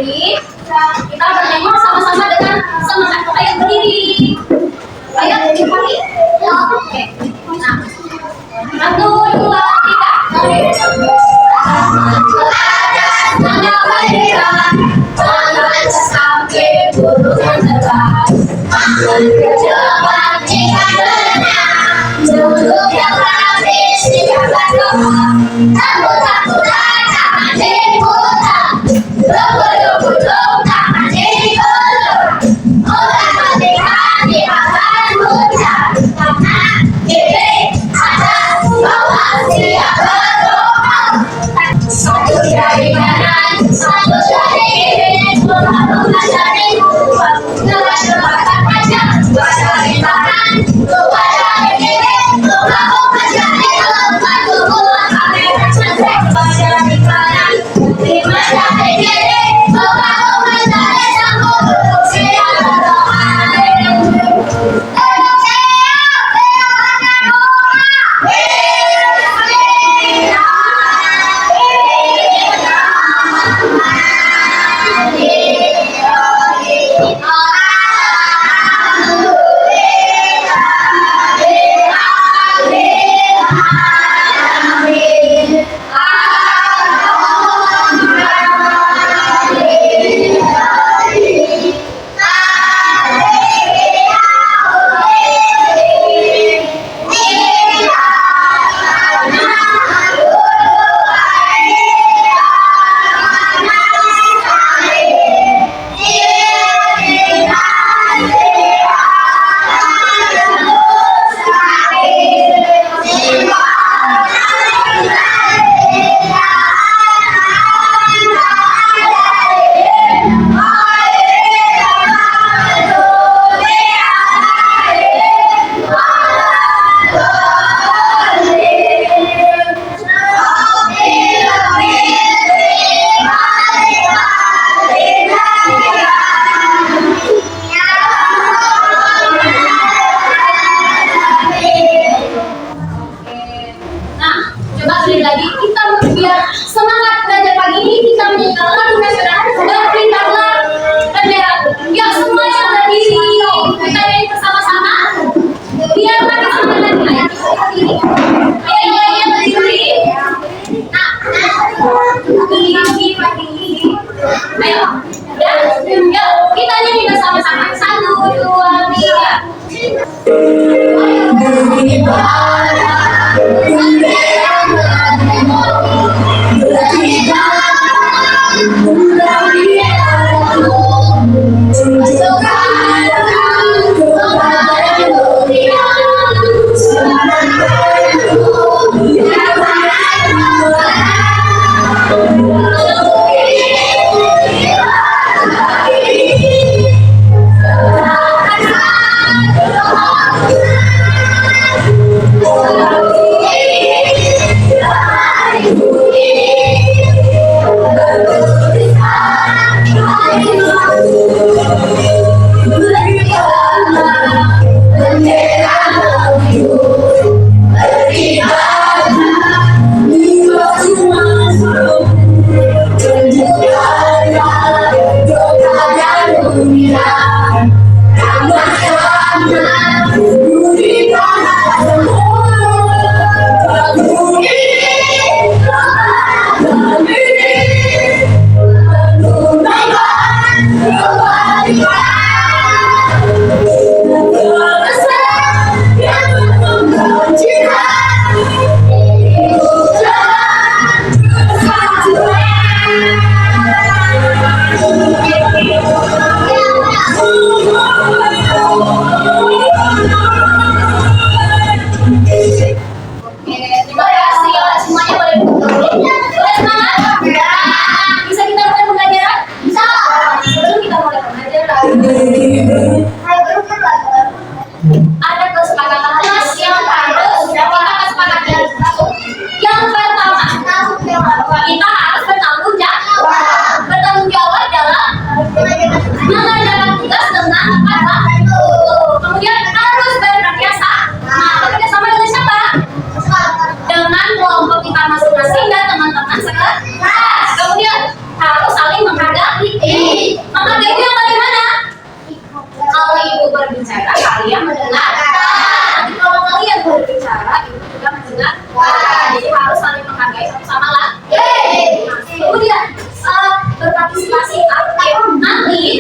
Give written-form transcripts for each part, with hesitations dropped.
berdiri. Kita bernyanyi sama-sama dengan semangat. Ayo berdiri. Ayo cepat. Oke. Nah, 1, 2, 3. Jangan sampai buruk menerbang. Cepat jika benar. Untuk yang habis tidak berdoa. Takut tangan diputar. Lubuk-lubuk tangan digulung. Orang hati-hati akan putar. Tangan kiri atas bawah siap berdoa. Satu dari kanan, satu dari kiri. Dua dari luar, dua panjang. Dua dari kanan, dua dari kiri. Dua dari depan, dua dari cantik. Dua dari kanan, lima dari kiri. Dua dari sambung, duduk siap berdoa. Lagi kita biar semangat belajar pagi ini kita menyanyikan lagu nasional Berkibarlah Bendera. Ya semuanya berdiri, kita nyanyi bersama-sama. Biar makin semangat lagi. Ayo berdiri. Nah, berdiri pagi. Ayo, ya, kita nyanyi bersama-sama. 1, 2, 3. Oh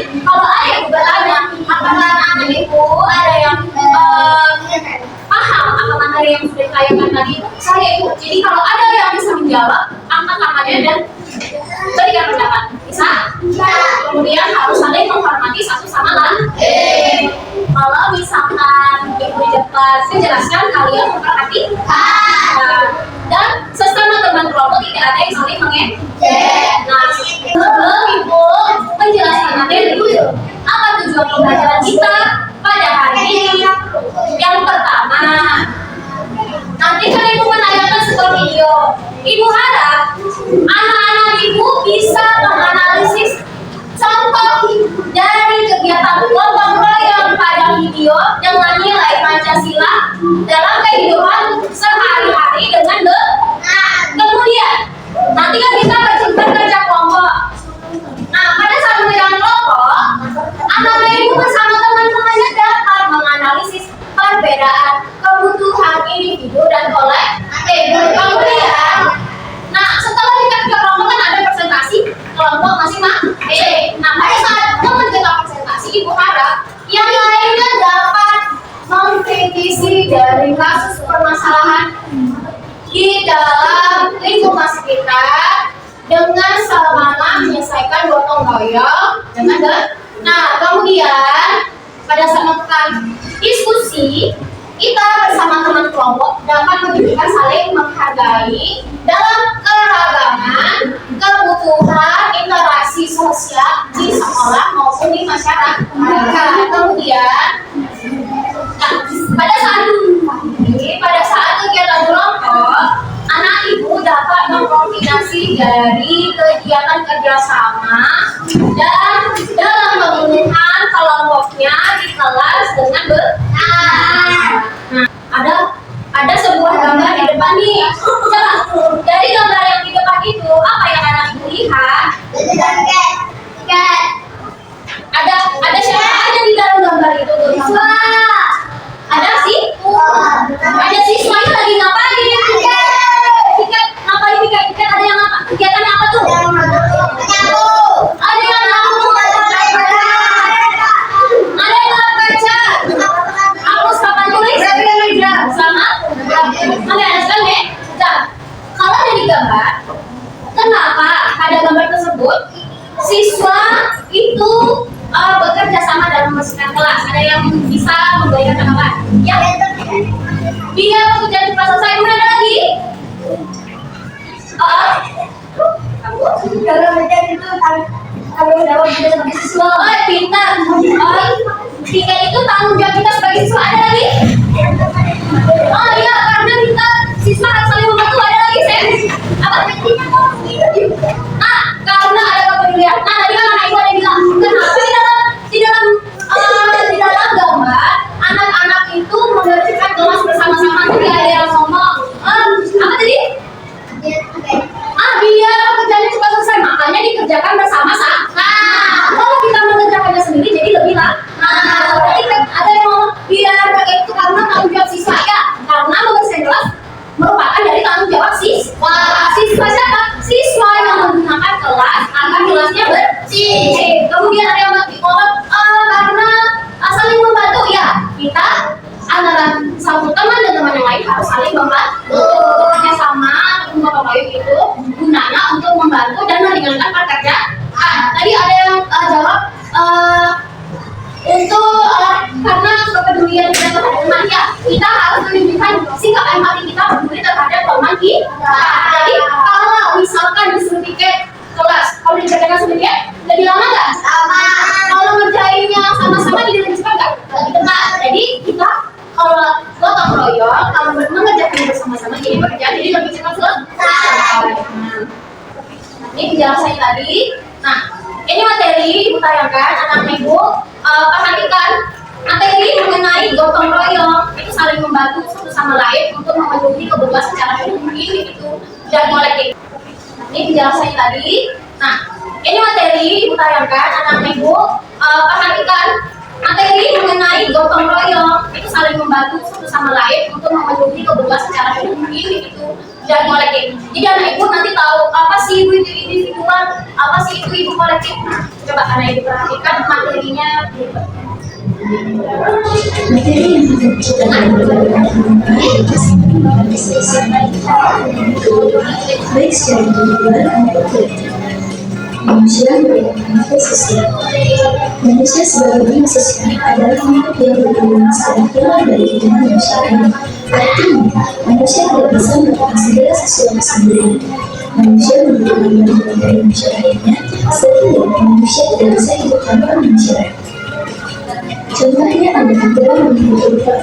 kalau ayah juga tanya, apakah anak ibu ada yang paham apa materi yang sudah ditanyakan tadi? Saya ibu. Jadi kalau ada yang bisa menjawab, angkat tangannya dan berikan pendapat. Bisa? Kemudian harus saling menghormati satu sama lain. Kalau misalkan ibu dapat menjelaskan, kalian memperhatikan. Dan sesama teman kelompok tidak ada yang saling mengejek. Nah, sebelum ibu menjelaskan materi, apa tujuan pembelajaran kita pada hari ini? Yang pertama, nanti kan ibu menanyakan sebuah video. Ibu harap anak-anak ibu bisa menganalisis contoh dari kegiatan kelompok royong pada video dengan nilai Pancasila dalam kehidupan sehari-hari dengan benar. Kemudian nanti kan kita bekerja kelompok. Nah, pada saat mengerjakan kelompok, anak-anak ibu bersama teman-temannya dapat menganalisis perbedaan kebutuhan individu dan kolektif. Kemudian, nah setelah kita kerja kelompok kan ada presentasi kelompok masing-masing. Nah, pada saat mengerjakan presentasi, ibu harap yang lainnya dapat mengkritisi dari kasus permasalahan di dalam lingkungan sekitar dengan semangat menyelesaikan gotong royong dengan nah kemudian pada saat melakukan diskusi, kita bersama teman kelompok dapat menunjukkan saling menghargai dalam keragaman kebutuhan interaksi sosial di sekolah maupun di masyarakat. Kemudian, nah, pada saat kegiatan kelompok, anak ibu dapat mengkoordinasi dari kegiatan kerjasama dan dalam pemenuhan kelompoknya di kelas dengan benar. Nah, ada sebuah gambar di depan nih. Coba dari gambar yang di depan itu apa yang anak ibu lihat? Ada siapa aja di dalam gambar itu? Ada sih? Ada siswanya lagi ngapain? Ngapain tiket ada yang apa? Kegiatannya apa tuh? Ada yang ada yang baca. Hapus papan tulis. Sama? Oke, ada kan? Kalau ada di gambar, kenapa pada gambar tersebut siswa itu bekerja sama dalam membersihkan kelas? Ada yang bisa memberikan tanggapan? Ya. Dia bekerja di kelas selesai. Kemudian ada lagi? Kalau menjadi itu kalau dapat kita sebagai siswa. Oh, pintar. Tiga itu tanggung jawab kita sebagai siswa. Ada lagi? Oh iya, karena kita siswa harus saling membantu. Ada lagi, Sen? Apa? Karena ada kepedulian. Nah, tadi kan anak ibu ada bilang, kenapa di dalam gambar anak-anak itu mengerjakan kelas bersama-sama, tidak ada yang ngomong. Apa tadi? Biar pekerjaannya cepat selesai, makanya dikerjakan bersama-sama. Kalau kita mengerjakannya sendiri jadi lebih lama. Jadi ada yang ngomong biar itu karena tanggung jawab siswa ya, karena membersihkan kelas merupakan dari tanggung jawab siswa. Siswa siapa? Siswa yang menggunakan kelas agar kelasnya bersih. Kemudian ada yang ngomong karena saling membantu ya, kita antara satu teman dan teman yang lain harus saling membantu. Bekerja sama gotong royong itu gunanya untuk membantu dan meringankan pekerjaan. Tadi ada yang jawab karena kepedulian kita terhadap teman ya, kita harus menunjukkan sikap empati kita peduli terhadap teman kita. Jadi kalau misalkan disuruh tiket kelas, kalau dikerjakan sendirian lebih lama nggak? Lama. Kalau ngerjainnya sama-sama jadi lebih cepat nggak? Lebih cepat. Jadi kita kalau gotong royong, kalau mengerjakan bersama-sama jadi pekerjaan jadi lebih cepat selesai. Ini penjelasan tadi. Nah, ini materi ibu tayangkan, anak-anak ibu perhatikan materi mengenai gotong royong itu saling membantu satu sama lain untuk memenuhi kebutuhan secara individu dan kolektif. Ini penjelasan tadi. Nah, ini materi ibu tayangkan, anak-anak ibu perhatikan materi mengenai gotong royong itu saling membantu satu sama lain untuk memenuhi kebutuhan secara individu dan kolektif. Jadi anak ibu nanti tahu apa sih ibu itu individual, apa sih itu ibu kolektif. Nah, coba anak ibu perhatikan materinya. Materi yang akan kita baik secara individual maupun kolektif. Manusia merupakan sosial. Manusia sebagai makhluk sosial adalah makhluk yang berhubungan secara hilang dari kehidupan manusia lain. Artinya, manusia tidak bisa melakukan segala sesuatu sendiri. Manusia membutuhkan bantuan dari manusia lainnya, sehingga manusia tidak bisa hidup tanpa manusia lain. Contohnya adalah dalam kehidupan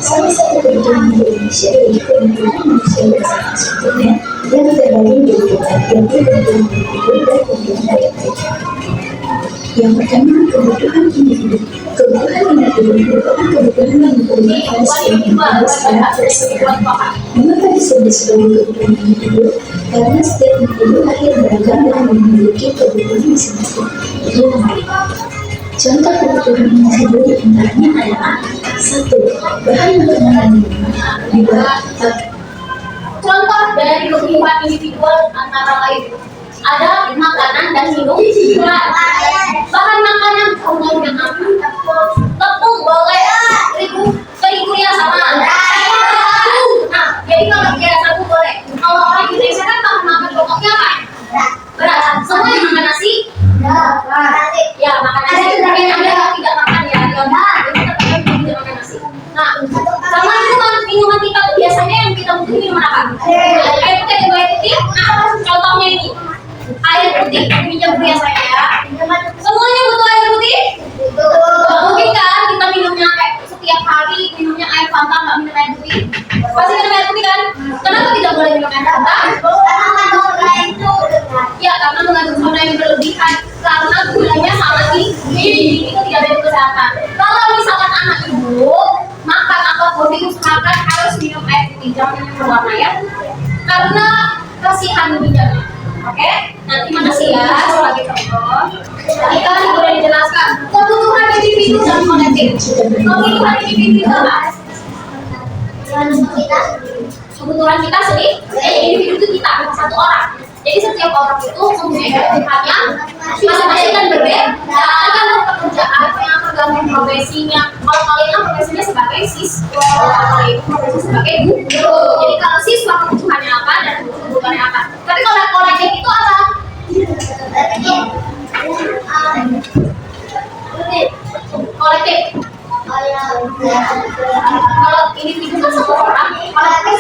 salah satu kebutuhan manusia yaitu kebutuhan manusia bersama sebetulnya yang terbagi menjadi dua, yaitu kebutuhan individu dan kebutuhan kolektif. Yang pertama, kebutuhan individu. Kebutuhan individu merupakan kebutuhan yang mempunyai harus secara tersebut. Mengapa disebut sebagai kebutuhan individu? Karena setiap individu lahir beragam dan memiliki kebutuhan masing-masing. Contoh kebutuhan individu diantaranya adalah 1. Bahan makanan dan minuman. 2. Contoh dari kebutuhan individual antara lain ada makanan dan minum. Bahan makanan kemudian tepung boleh, terigu ya sama. Nah, jadi kalau dia sagu boleh. Kalau orang Indonesia kan bahan makan pokoknya apa? Beras. Semua yang makan nasi. Ya, makan nasi itu ada yang tidak makan ya. Jadi kita tidak makan nasi. Nah, sama itu kan minuman kita tuh biasanya yang kita butuhin minuman apa? Air putih, air putih. Nah, contohnya ini air putih minum biasanya ya. Semuanya butuh air putih? Gak mungkin kan kita minumnya kayak setiap hari minumnya air Fanta nggak minum air putih? Pasti minum air putih kan? Kenapa tidak boleh minum air Fanta? Ya karena mengandung soda yang berlebihan, karena gulanya sangat tinggi, itu tidak baik untuk kesehatan. Kalau misalkan anak ibu makan apapun diusahakan harus minum air putih, jangan minum berwarna ya, karena kasihan ginjalnya. Oke, nanti makasih ya sebagai contoh. Kita boleh dijelaskan kebutuhan individu dan kolektif. Kebutuhan individu itu apa? Kebutuhan kita sendiri, individu itu kita, satu orang. Jadi setiap orang itu mempunyai kebutuhan yang masing-masing dan berbeda. Ada pekerjaan yang tergantung profesinya. Kalau kalian kan profesinya sebagai siswa, kalau itu profesi sebagai guru. Jadi kalau siswa kebutuhannya apa dan kebutuhannya apa. Tapi kalau kolektif itu apa? Kolektif. Kalau individu kan satu orang, kolektif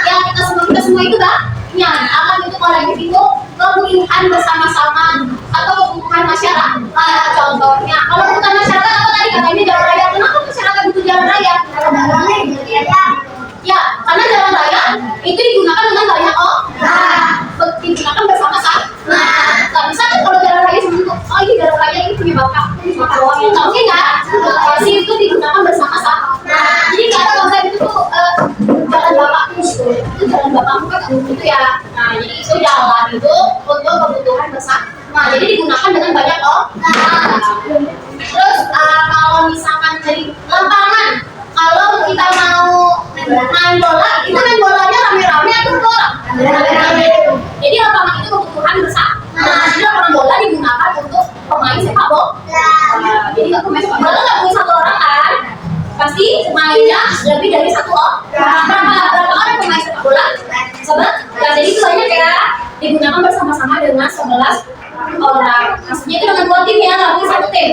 yang kita semua itu kan? Ya, akan itu kolektif itu kebutuhan bersama-sama atau kebutuhan masyarakat. Contohnya, kalau kebutuhan masyarakat apa tadi katanya jalan raya. Kenapa masyarakat butuh jalan raya? Ya, karena jalan raya itu digunakan dengan banyak digunakan bersama-sama. Nggak bisa kan kalau jalan raya cuma untuk ini jalan raya ini punya bapak doang. Nggak mungkin nggak? Pasti itu digunakan bersama-sama. Jadi nggak ada konsep itu tuh jalan bapakmu itu jalan bapakmu kan itu ya. Nah jadi itu jalan itu untuk kebutuhan bersama. Nah jadi digunakan dengan banyak Terus kalau misalkan dari lapangan, kalau kita mau main bola, kita main bolanya rame-rame atau bola? Rame-rame. Jadi lapangan itu kebutuhan bersama. Nah jadi lapangan bola digunakan untuk pemain sepak bola. Jadi nggak pemain sepak bola nggak punya satu orang kan? Pasti mainnya lebih dari satu orang. Berapa orang pemain sepak bola? 11. Nah, jadi itu banyak ya. Digunakan bersama-sama dengan 11 orang. Maksudnya itu dengan 2 tim ya, nggak mungkin 1 tim.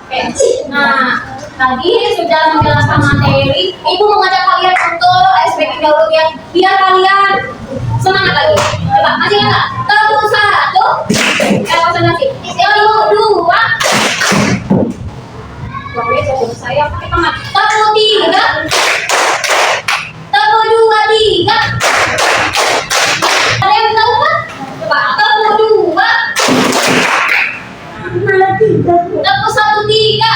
Oke. Nah, tadi sudah menjelaskan materi. Ibu mengajak kalian untuk SPK dahulu ya, biar kalian semangat lagi. Coba masih nggak? Tepuk 1. Konsentrasi. Tepuk 2. Saya pakai tangan. Tepuk 3. Tepuk 2, 3. Ada yang tahu kan? Coba tepuk 2. Tepuk 1, 3.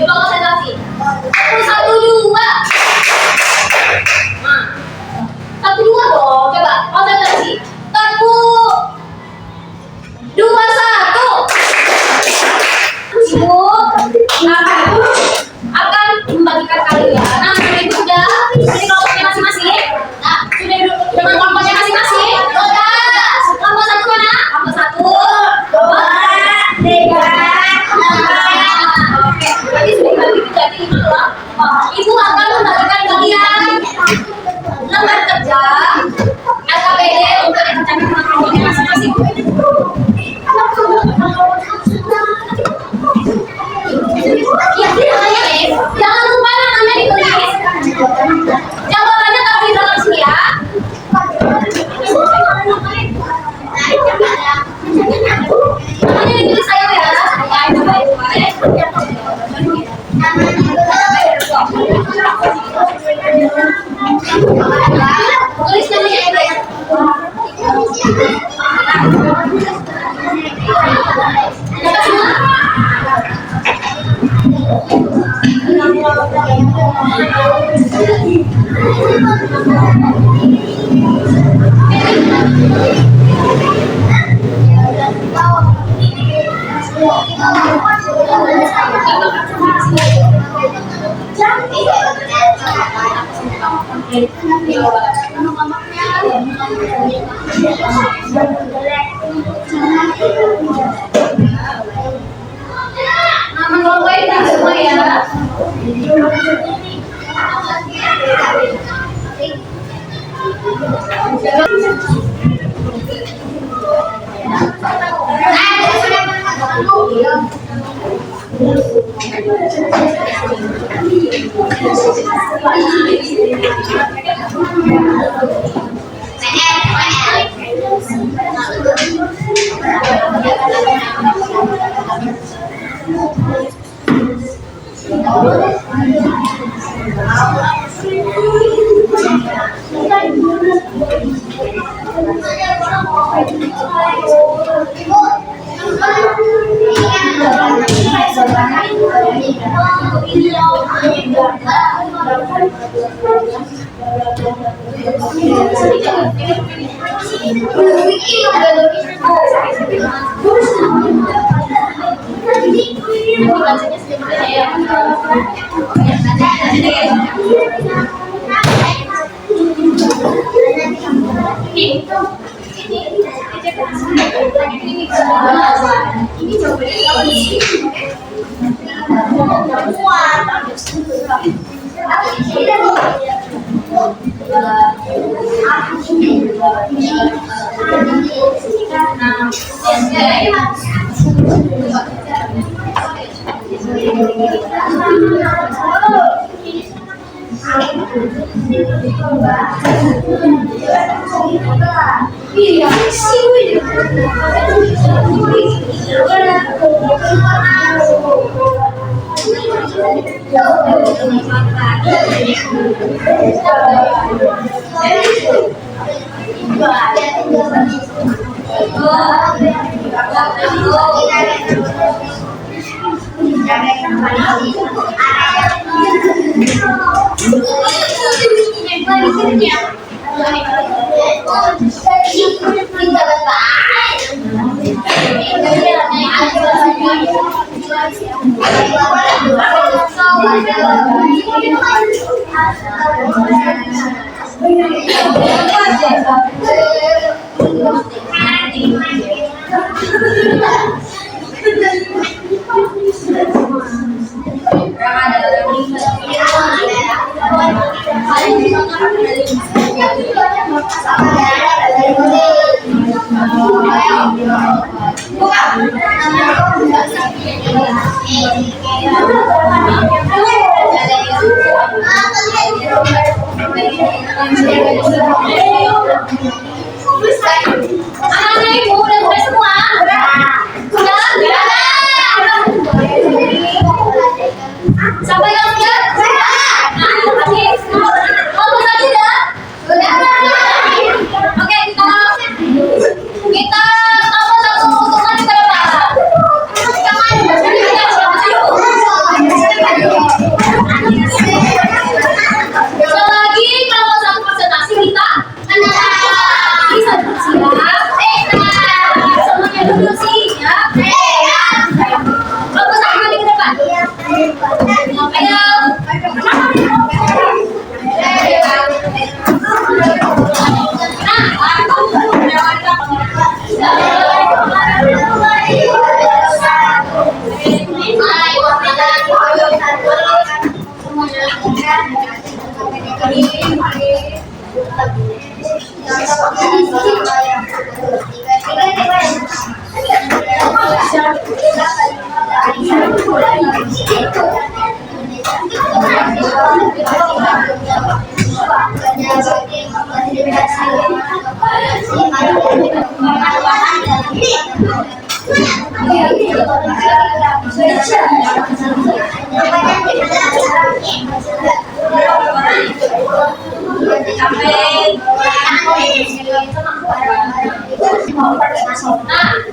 Coba konsentrasi. Tepuk 1, 2. Nah, 1, 2 dong. Coba konsentrasi. Tepuk 2, 1. Ibu akan Semua ya.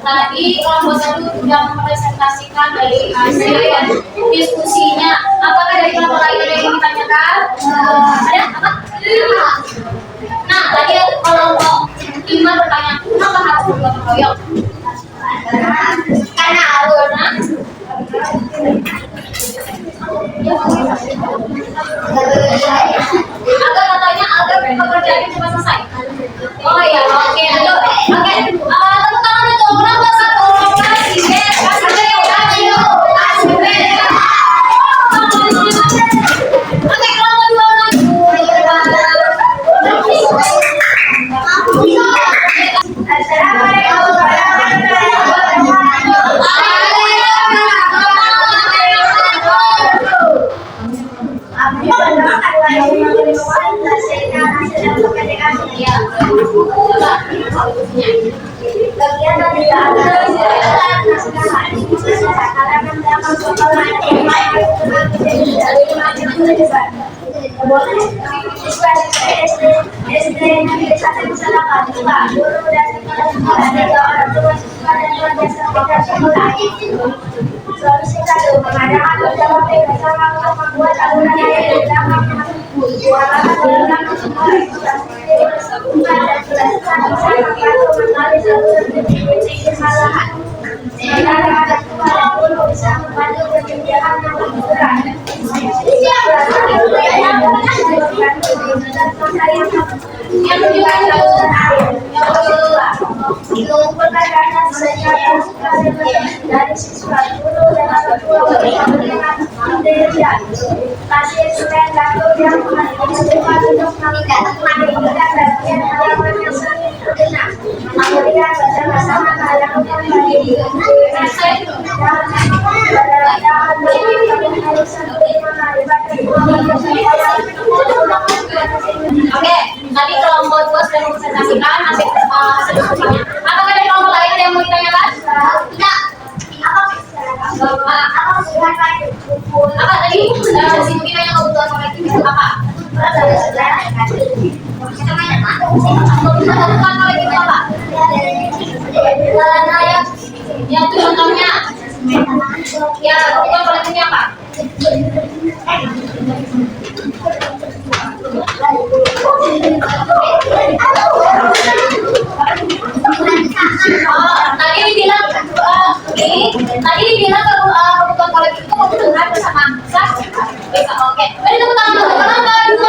Tadi kelompok satu sudah mempresentasikan dari hasil diskusinya. Apakah dari kelompok lain ada yang ingin ditanyakan? Ada apa? Nah, tadi kelompok 5 bertanya, kenapa harus bergotong royong? Karena agar katanya agar pekerjaannya cepat selesai. Oh ya, oke, ayo, oke. Tepuk tangan untuk kelompok satu. Oke, kelompok dua Solusi satu, mengadakan bersama bersama untuk membuat saluran air yang dapat dari siswa guru dan orang tua masih selain dapur yang cepat untuk meningkatkan bagian halaman yang sering terkena. Kemudian bersama-sama melakukan Oke, tadi kelompok 2 sudah mempresentasikan hasil diskusinya. Apakah dari kelompok lain ada yang mau ditanyakan? Tidak. Apa tadi? Si mungkin yang kebutuhan kolektif itu apa? Kebutuhan kolektif itu apa? Ya, itu contohnya. Ya, kebutuhan kolektifnya apa? Tadi dibilang kebutuhan kolektif itu kebutuhan bersama. Bisa, oke. Jadi tepuk tangan untuk kelompok 2.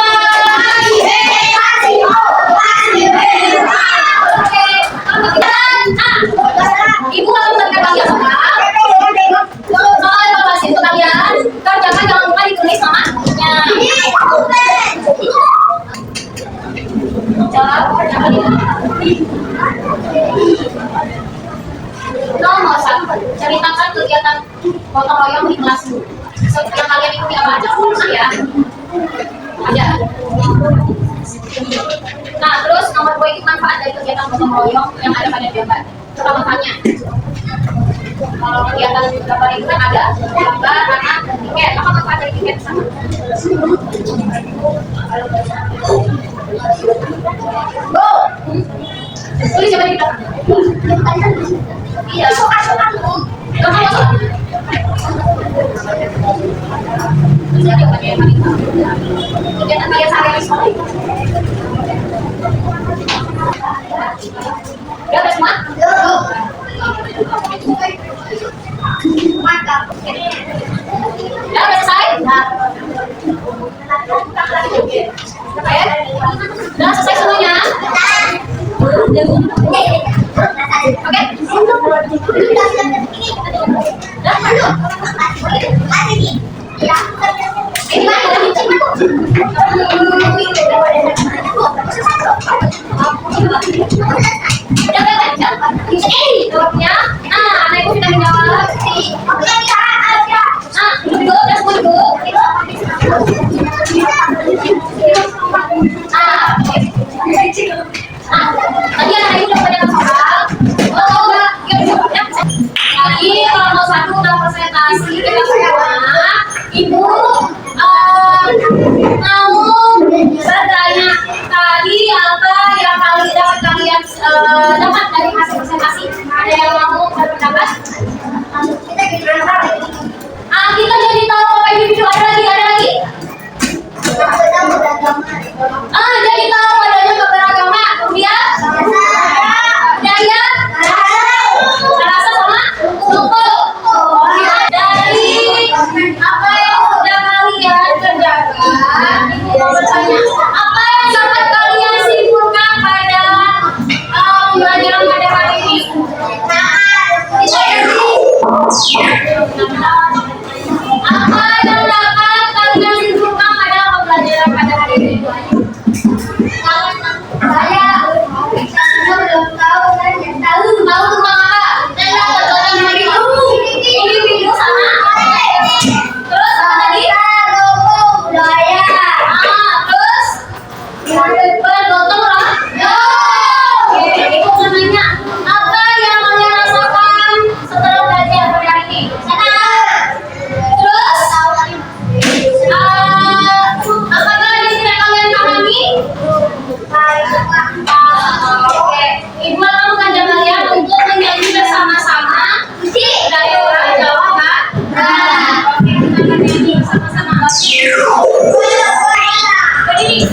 Oke. Ibu kalau misalnya bagian sama. Soal evaluasi untuk kalian, kerjakan jangan lupa ditulis namanya. Nomor 1, ceritakan kegiatan gotong royong di kelasmu. Yang kalian ikuti apa aja? Ya, aja. Nah, terus nomor 2 itu manfaat dari kegiatan gotong royong yang ada pada gambar. Coba manfaatnya. Kalau kegiatan gambar itu kan ada gambar, anak, tiket. Apa manfaat dari tiket sama? Go. Tulis coba di belakang. Iya. Kegiatan kalian sehari-hari sekolah. Udah semua? Mantap. Udah selesai? Udah selesai semuanya? Oke. Jawabnya, anak ibu sudah menjawab. Duduk, duduk. Tadi anak ibu sudah menjawab soal. Oh, enggak. Tadi kalau satu udah presentasi kita semua, ibu mau bertanya tadi apa yang dapat kalian dapat dari hasil presentasi. Ada yang mau berpendapat? Kita gimana Pak? Kita jadi tahu apa individu. Ada lagi, ada lagi? Kita beragama. Jadi tahu adanya keberagaman. Kemudian daya, rasa sama rukun. Dari apa yang sudah kalian kerjakan, Ibu mau bertanya, apa yang dapat kalian simpulkan pada pembelajaran pada hari ini? Apa yang dapat kalian simpulkan pada pembelajaran pada hari ini? Saya belum tahu kan yang tahu. Tahu tentang apa? Tentang perbuatan individu sama. Terus apa lagi? Budaya. Terus bergotong royong. Oke, Ibu mau nanya, apa yang kalian rasakan setelah belajar pada hari ini? Terus apakah di sini kalian pahami? Oke, Ibu akan mengajak kalian untuk menyanyi bersama-sama dari orang Jawa kan? Oke, kita akan nyanyi bersama-sama. Berdiri.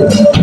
Kita